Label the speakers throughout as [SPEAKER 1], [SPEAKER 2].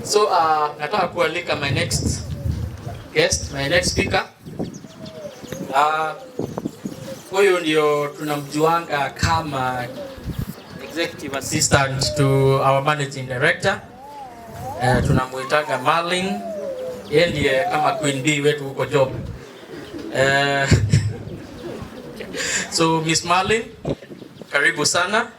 [SPEAKER 1] So nataka kualika my next guest, my next speaker. Huyu ndio tunamjuanga kama executive assistant to our managing director. Tunamuitaga Marlin. Yeye ndiye kama Queen Bee wetu huko job. So Miss Marlin, karibu sana.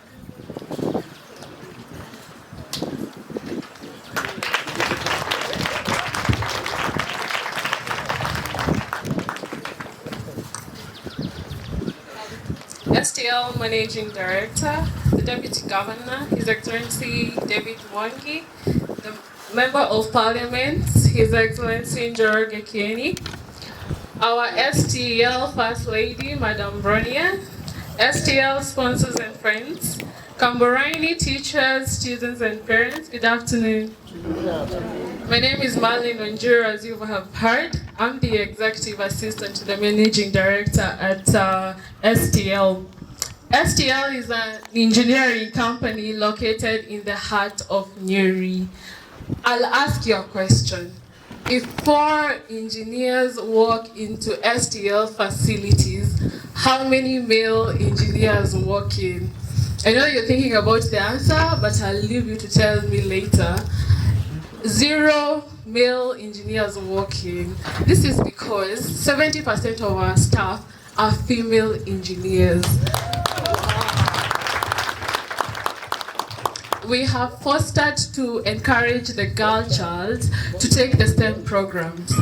[SPEAKER 2] STL Managing Director, the Deputy Governor, His Excellency David Wangui, the Member of Parliament, His Excellency Njoroge Kieni, our STL First Lady, Madam Bronia, STL sponsors and friends, Kamburaini teachers, students and parents, good afternoon. My name is Marlin Onjura, as you have heard. I'm the Executive Assistant to the Managing Director at STL. STL is an engineering company located in the heart of Nyeri. I'll ask you a question. If 4 engineers walk into STL facilities, how many male engineers walk in? I know you're thinking about the answer, but I'll leave you to tell me later. 0 male engineers working. This is because 70% of our staff are female engineers. We have fostered to encourage the girl child to take the STEM programs.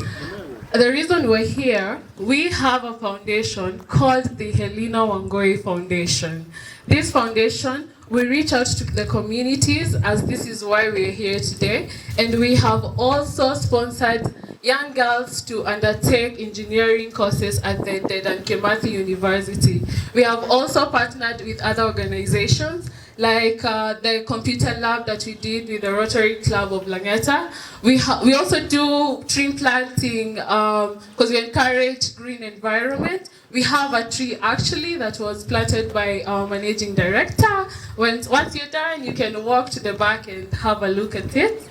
[SPEAKER 2] The reason we're here, we have a foundation called the Helina Wangui Foundation. This foundation, we reach out to the communities, as this is why we're here today, and we have also sponsored young girls to undertake engineering courses at the Dedan Kimathi University. We have also partnered with other organizations like the computer lab that we did with the Rotary Club of Langeta. We also do tree planting because we encourage green environment. We have a tree actually that was planted by our managing director. Once you're done, you can walk to the back and have a look at it.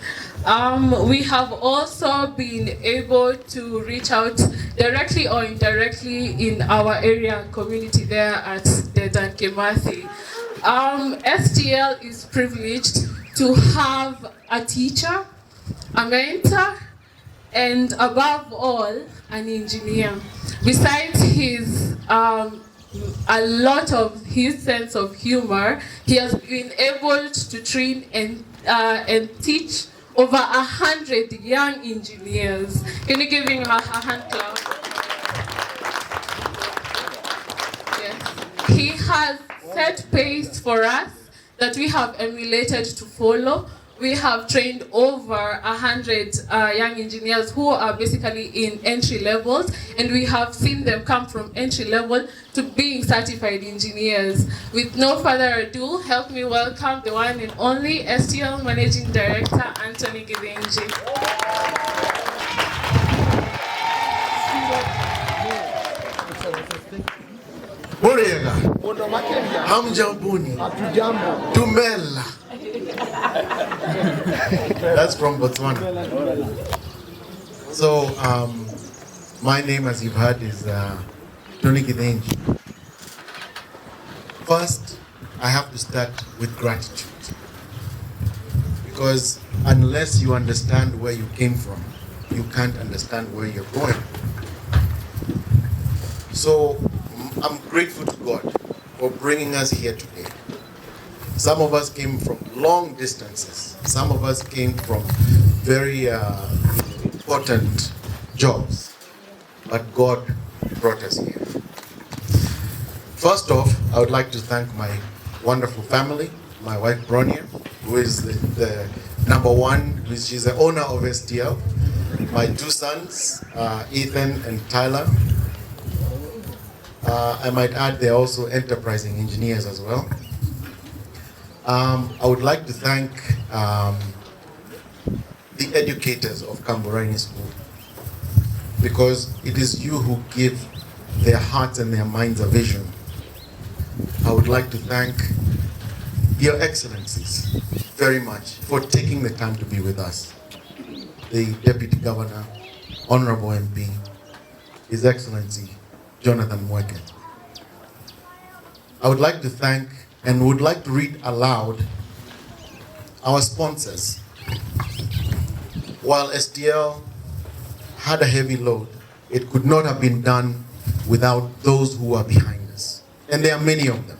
[SPEAKER 2] We have also been able to reach out directly or indirectly in our area and community there at Dedan Kimathi. STL is privileged to have a teacher, a mentor, and above all, an engineer. Besides his a lot of his sense of humor, he has been able to train and teach over 100 young engineers. Can you give him a hand clap? Yes. He has set pace for us that we have emulated to follow. We have trained over 100 young engineers who are basically in entry levels, and we have seen them come from entry level to being certified engineers. With no further ado, help me welcome the one and only STL Managing Director, Anthony Gidenji.
[SPEAKER 3] Muriega, Hamjambuni, Tumela. That's from Botswana. So, my name, as you've heard, is Tony Gidenji. First, I have to start with gratitude. Because unless you understand where you came from, you can't understand where you're going. So, I'm grateful to God for bringing us here today. Some of us came from long distances. Some of us came from very important jobs. But God brought us here. First off, I would like to thank my wonderful family, my wife Bronia, who is the number one, she's the owner of STL. My 2 sons, Ethan and Tyler. I might add they're also enterprising engineers as well. I would like to thank the educators of Kamburaini School, because it is you who give their hearts and their minds a vision. I would like to thank Your Excellencies very much for taking the time to be with us. the Deputy Governor, Honorable MP, His Excellency Jonathan Mweke. I would like to thank and would like to read aloud our sponsors. While STL had a heavy load, it could not have been done without those who are behind us. And there are many of them,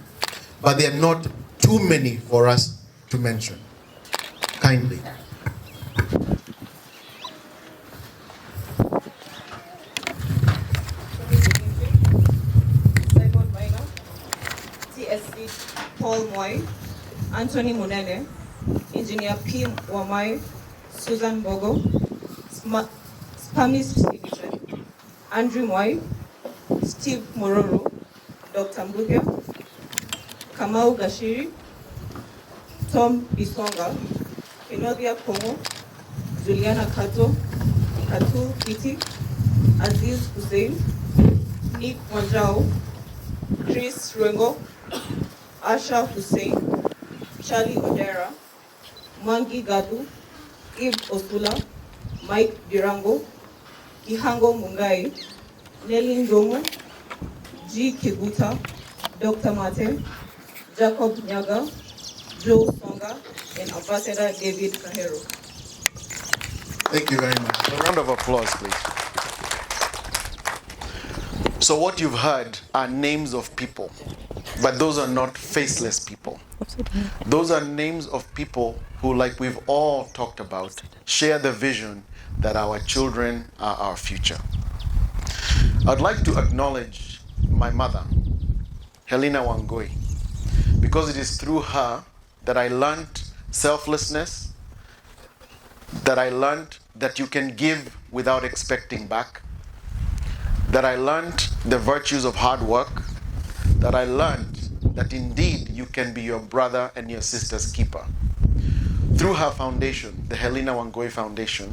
[SPEAKER 3] but there are not too many for us to mention. Kindly.
[SPEAKER 4] Simon Maina, TSC Paul Moy, Anthony Munene, Engineer P. Wamai, Susan Bogo, Spamis Division, Andrew Moy, Steve Mororo, Dr. Mbuga, Kamau Gashiri, Tom Bisonga, Enodia Kongo, Juliana Kato, Katu Piti, Aziz Hussein, Nick Wanjao, Chris Rengo, Asha Hussein, Charlie Odera, Mangi Gadu, Ib Osula, Mike Birango, Kihango Mungai, Nelly Ndomo, G. Kibuta, Dr. Mate, Jacob Nyaga, Joe Songa, and Ambassador David Kahero.
[SPEAKER 3] Thank you very much.
[SPEAKER 5] A round of applause, please. So what you've heard are names of people, but those are not faceless people. Those are names of people who, like we've all talked about, share the vision that our children are our future. I'd like to acknowledge my mother, Helina Wangui, because it is through her that I learned selflessness, that I learned that you can give without expecting back, that I learned the virtues of hard work, that I learned that indeed you can be your brother and your sister's keeper. Through her foundation, the Helina Wangui Foundation,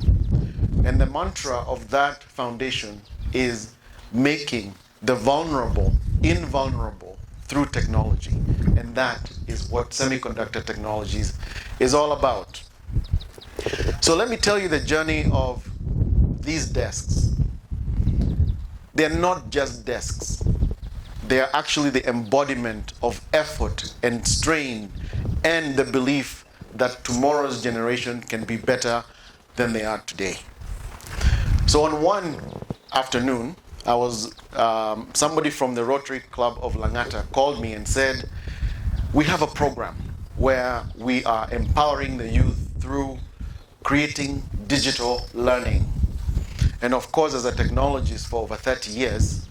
[SPEAKER 5] and the mantra of that foundation is making the vulnerable invulnerable through technology. And that is what semiconductor technologies is all about. So let me tell you the journey of these desks. They're not just desks. They are actually the embodiment of effort and strain and the belief that tomorrow's generation can be better than they are today. So on one afternoon, I was somebody from the Rotary Club of Langata called me and said, we have a program where we are empowering the youth through creating digital learning. And of course, as a technologist for over 30 years,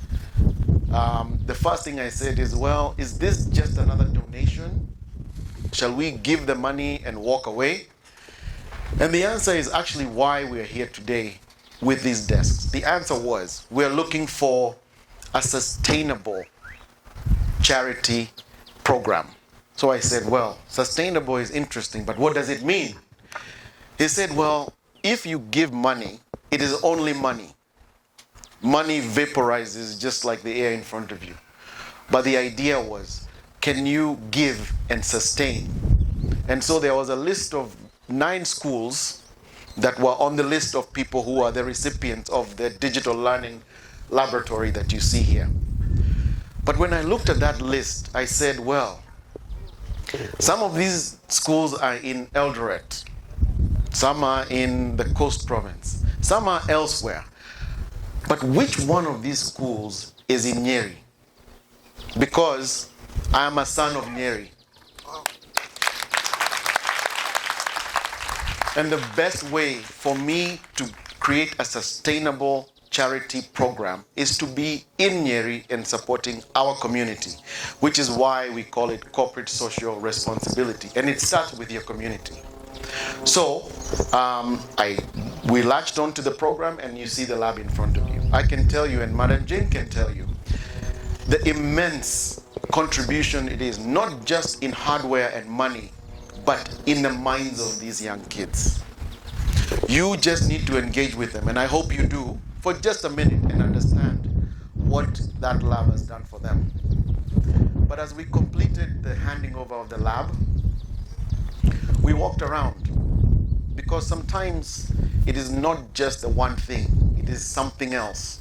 [SPEAKER 5] the first thing I said is, well, is this just another donation? Shall we give the money and walk away? And the answer is actually why we're here today with these desks. The answer was, we're looking for a sustainable charity program. So I said, well, sustainable is interesting, but what does it mean? He said, well, if you give money, it is only money. Money vaporizes just like the air in front of you. But the idea was, can you give and sustain? And so there was a list of 9 schools that were on the list of people who are the recipients of the digital learning laboratory that you see here. But when I looked at that list, I said, well, some of these schools are in Eldoret, some are in the Coast Province, some are elsewhere. But which one of these schools is in Nyeri? Because I am a son of Nyeri. And the best way for me to create a sustainable charity program is to be in Nyeri and supporting our community, which is why we call it corporate social responsibility. And it starts with your community. So we latched onto the program, and you see the lab in front of you. I can tell you, and Madam Jane can tell you, the immense contribution it is, not just in hardware and money, but in the minds of these young kids. You just need to engage with them, and I hope you do, for just a minute and understand what that lab has done for them. But as we completed the handing over of the lab, we walked around because sometimes it is not just the one thing, it is something else.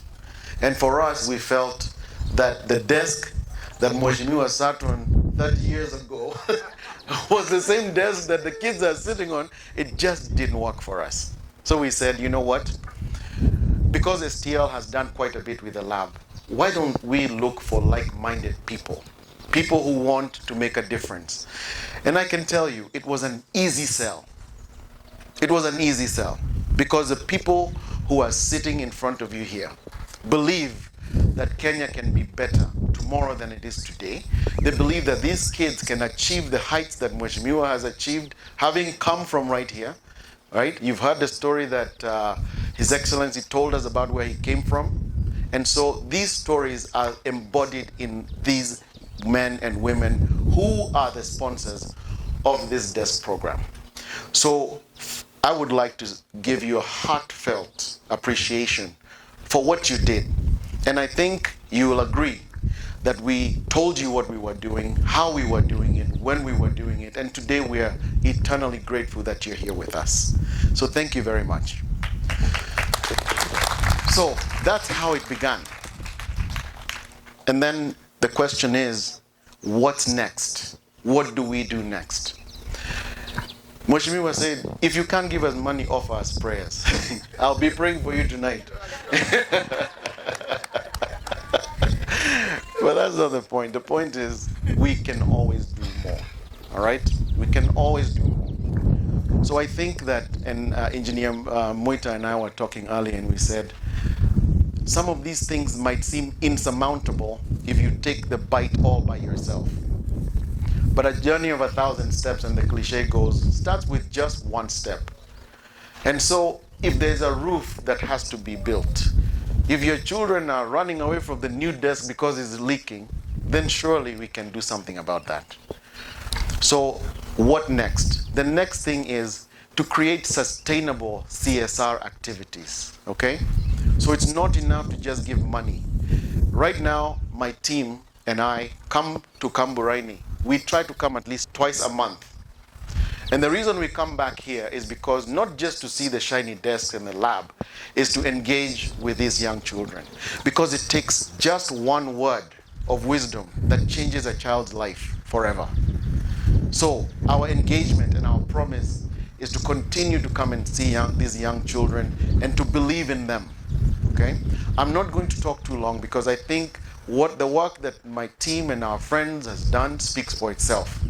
[SPEAKER 5] And for us, we felt that the desk that Mheshimiwa sat on 30 years ago was the same desk that the kids are sitting on. It just didn't work for us. So we said, you know what? Because STL has done quite a bit with the lab, why don't we look for like-minded people? People who want to make a difference. And I can tell you, it was an easy sell. It was an easy sell because the people who are sitting in front of you here believe that Kenya can be better tomorrow than it is today. They believe that these kids can achieve the heights that Mheshimiwa has achieved, having come from right here, right? You've heard the story that His Excellency told us about where he came from. And so these stories are embodied in these men and women who are the sponsors of this desk program. So I would like to give you a heartfelt appreciation for what you did. And I think you will agree that we told you what we were doing, how we were doing it, when we were doing it, and today we are eternally grateful that you're here with us. So thank you very much. So that's how it began. And then the question is, what's next? What do we do next? Mheshimiwa said, if you can't give us money, offer us prayers. I'll be praying for you tonight. But that's not the point. The point is, we can always do more. All right? We can always do more. So I think that, and Engineer Moita and I were talking earlier, and we said, some of these things might seem insurmountable if you take the bite all by yourself. But a journey of 1,000 steps, and the cliche goes, starts with just one step. And so if there's a roof that has to be built, if your children are running away from the new desk because it's leaking, then surely we can do something about that. So what next? The next thing is to create sustainable CSR activities, okay? So it's not enough to just give money. Right now, my team and I come to Kamburaini. We try to come at least twice a month. And the reason we come back here is because not just to see the shiny desk in the lab, is to engage with these young children. Because it takes just one word of wisdom that changes a child's life forever. So our engagement and our promise is to continue to come and see these young children and to believe in them. Okay? I'm not going to talk too long because I think what the work that my team and our friends has done speaks for itself.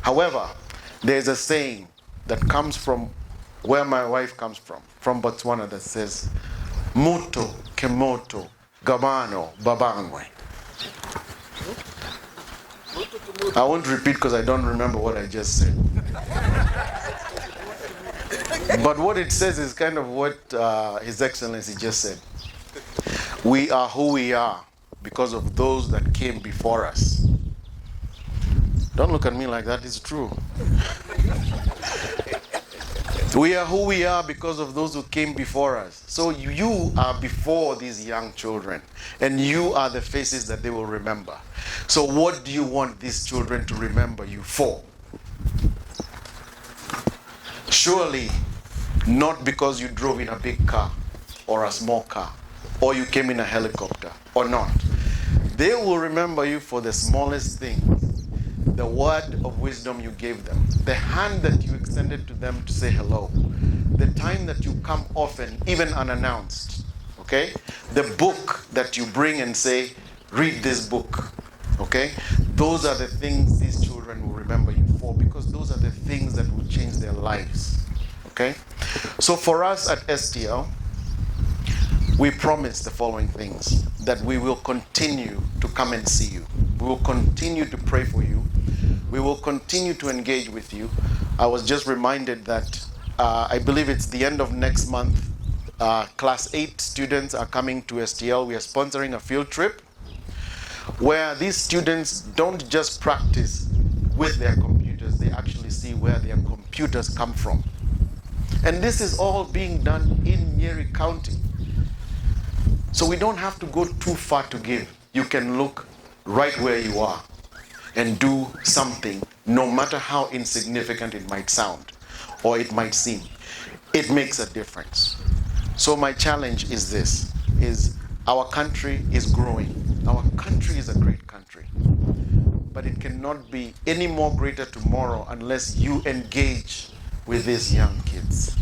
[SPEAKER 5] However, there's a saying that comes from where my wife comes from Botswana, that says, Muto kemoto gabano babangwe. I won't repeat because I don't remember what I just said. But what it says is kind of what His Excellency just said. We are who we are because of those that came before us. Don't look at me like that, it's true. We are who we are because of those who came before us. So you are before these young children, and you are the faces that they will remember. So what do you want these children to remember you for? Surely not because you drove in a big car or a small car, or you came in a helicopter, or not. They will remember you for the smallest things. The word of wisdom you gave them, the hand that you extended to them to say hello, the time that you come often, even unannounced, okay? The book that you bring and say, read this book, okay? Those are the things these children will remember you for, because those are the things that will change their lives, okay? So for us at STL, we promise the following things, that we will continue to come and see you. We will continue to pray for you. We will continue to engage with you. I was just reminded that I believe it's the end of next month. Class 8 students are coming to STL. We are sponsoring a field trip where these students don't just practice with their computers, they actually see where their computers come from. And this is all being done in Nyeri County. So we don't have to go too far to give. You can look right where you are and do something, no matter how insignificant it might sound, or it might seem, it makes a difference. So my challenge is this, is our country is growing. Our country is a great country, but it cannot be any more greater tomorrow unless you engage with these young kids.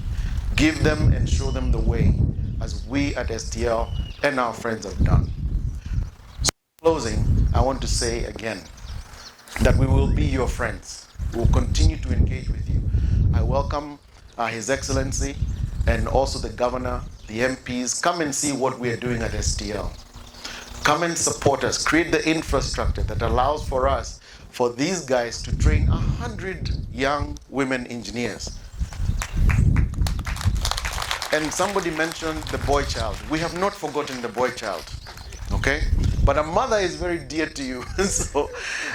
[SPEAKER 5] Give them and show them the way, as we at STL and our friends have done. So in closing, I want to say again that we will be your friends. We will continue to engage with you. I welcome His Excellency and also the Governor, the MPs. Come and see what we are doing at STL. Come and support us. Create the infrastructure that allows for us, for these guys to train 100 young women engineers. And somebody mentioned the boy child. We have not forgotten the boy child, okay? But a mother is very dear to you. So,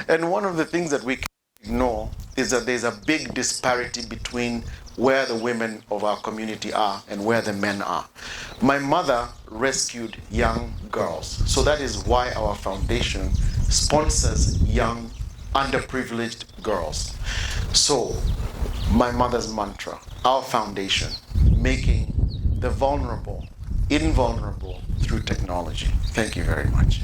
[SPEAKER 5] and one of the things that we can ignore is that there's a big disparity between where the women of our community are and where the men are. My mother rescued young girls. So that is why our foundation sponsors young, underprivileged girls. So, my mother's mantra, our foundation, making the vulnerable invulnerable through technology. Thank you very much.